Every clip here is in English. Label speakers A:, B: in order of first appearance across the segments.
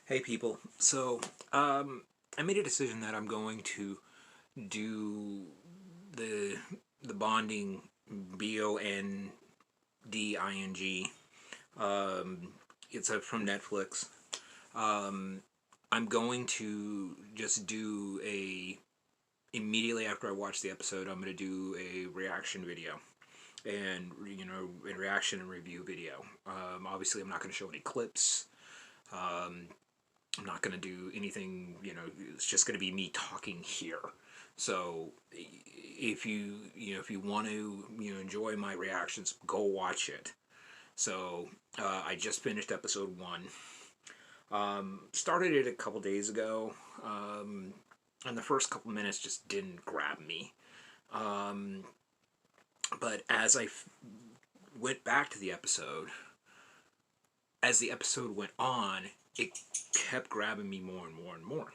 A: Hey people, I made a decision that I'm going to do the bonding, Bonding. It's from Netflix. Um, I'm going to just do a immediately after I watch the episode. I'm going to do a reaction video and a reaction and review video. Obviously, I'm not going to show any clips. Um, I'm not going to do anything, it's just going to be me talking here. So if you want to, enjoy my reactions, go watch it. So I just finished episode 1. Started it a couple days ago. And the first couple minutes just didn't grab me. Um, but went back to the episode, as the episode went on, it kept grabbing me more and more and more.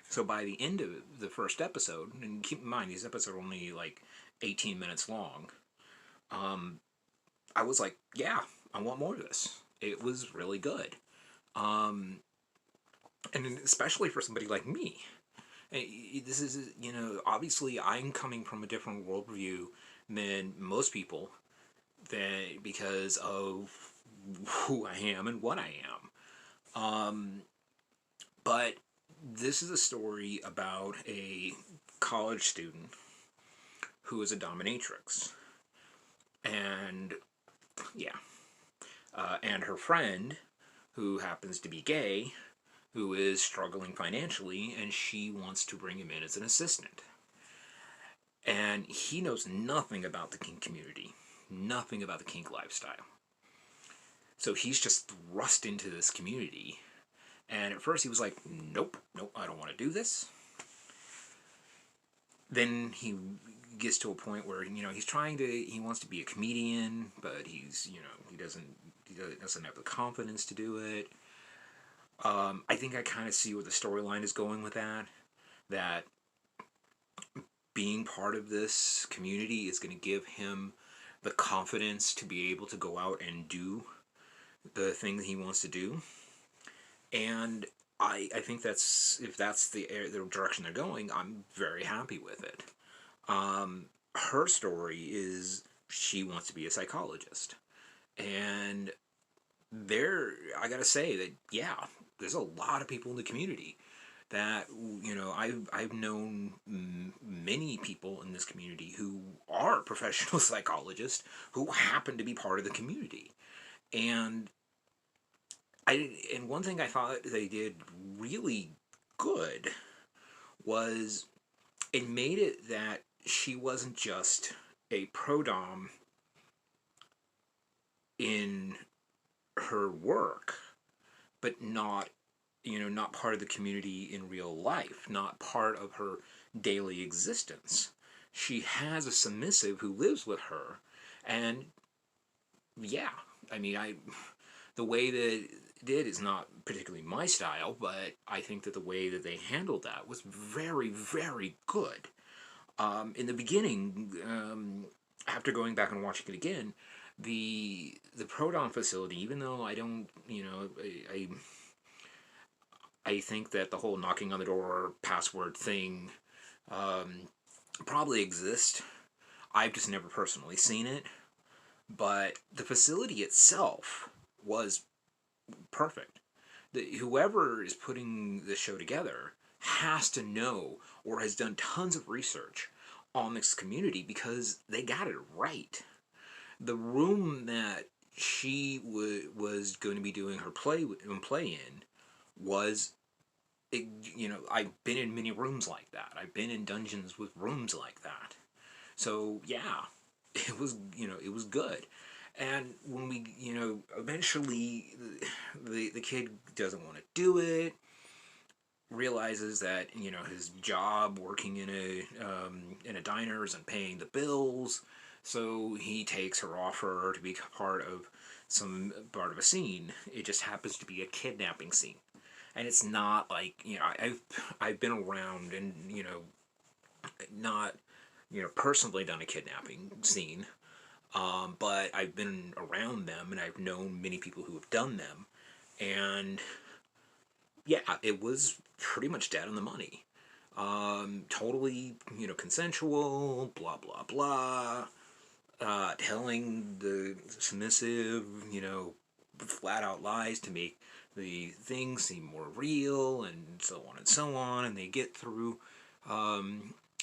A: So by the end of the first episode, and keep in mind these episodes are only like 18 minutes long, um, I was like, yeah, I want more of this. It was really good. Um, and especially for somebody like me. This is, obviously I'm coming from a different worldview than most people, because of who I am and what I am. But this is a story about a college student who is a dominatrix. And yeah, and her friend, who happens to be gay, who is struggling financially, and she wants to bring him in as an assistant. And he knows nothing about the kink community, nothing about the kink lifestyle. So he's just thrust into this community. And at first he was like, nope, nope, I don't want to do this. Then he gets to a point where he wants to be a comedian, but he doesn't have the confidence to do it. I think I kind of see where the storyline is going with that. That being part of this community is going to give him the confidence to be able to go out and do the thing that he wants to do. And I think if that's the direction they're going, I'm very happy with it. Her story is she wants to be a psychologist. And I gotta say that, yeah, there's a lot of people in the community that, I've known many people in this community who are professional psychologists who happen to be part of the community. And one thing I thought they did really good was it made it that she wasn't just a pro dom in her work, but not part of the community in real life, not part of her daily existence. She has a submissive who lives with her, and yeah, I mean, the way that it did is not particularly my style, but I think that the way that they handled that was very, very good. In the beginning, after going back and watching it again, the Proton facility, even though I don't, I think that the whole knocking on the door password thing probably exists. I've just never personally seen it, but the facility itself was perfect. Whoever is putting the show together has to know or has done tons of research on this community because they got it right. The room that she was going to be doing her play in was I've been in many rooms like that. I've been in dungeons with rooms like that. So yeah, it was good. And when eventually the kid doesn't want to do it, realizes that his job working in a diner isn't paying the bills, so he takes her offer to be part of a scene. It just happens to be a kidnapping scene, and it's not like I've been around and not personally done a kidnapping scene, but I've been around them and I've known many people who have done them, and yeah, it was pretty much dead on the money. Totally, consensual, blah, blah, blah. Telling the submissive, flat out lies to make the thing seem more real, and so on and so on. And they get through a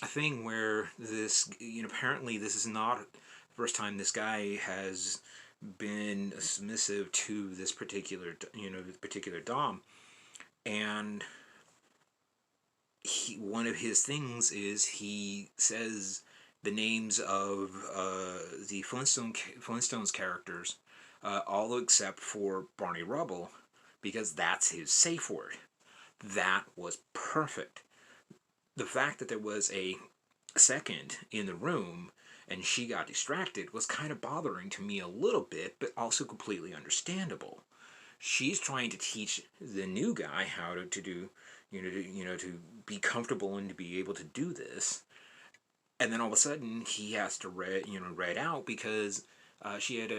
A: thing where this, apparently this is not the first time this guy has been submissive to this particular dom. And one of his things is he says the names of the Flintstones characters, all except for Barney Rubble, because that's his safe word. That was perfect. The fact that there was a second in the room and she got distracted was kind of bothering to me a little bit, but also completely understandable. She's trying to teach the new guy how to do, to be comfortable and to be able to do this. And then all of a sudden he has to read out because she had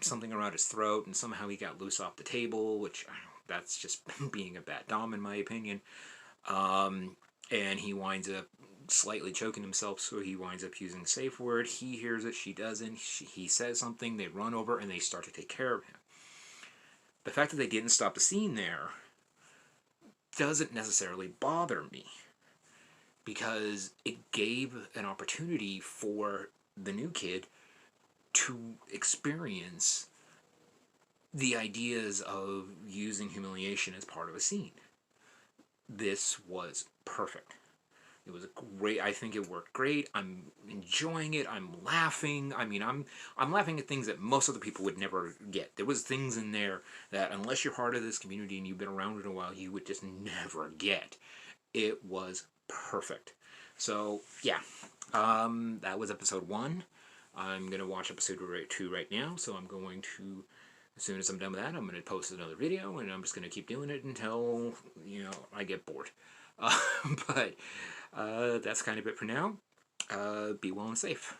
A: something around his throat and somehow he got loose off the table, which that's just being a bad dom in my opinion. And he winds up slightly choking himself, so he winds up using the safe word. He hears it, she doesn't. He says something, they run over and they start to take care of him. The fact that they didn't stop the scene there doesn't necessarily bother me because it gave an opportunity for the new kid to experience the ideas of using humiliation as part of a scene. This was perfect. It was great. I think it worked great. I'm enjoying it. I'm laughing. I mean, I'm laughing at things that most other people would never get. There was things in there that unless you're part of this community and you've been around it a while, you would just never get. It was perfect. So yeah, that was episode 1. I'm gonna watch episode 2 right now. So I'm going to, as soon as I'm done with that, I'm gonna post another video, and I'm just gonna keep doing it until I get bored. But that's kind of it for now. Be well and safe.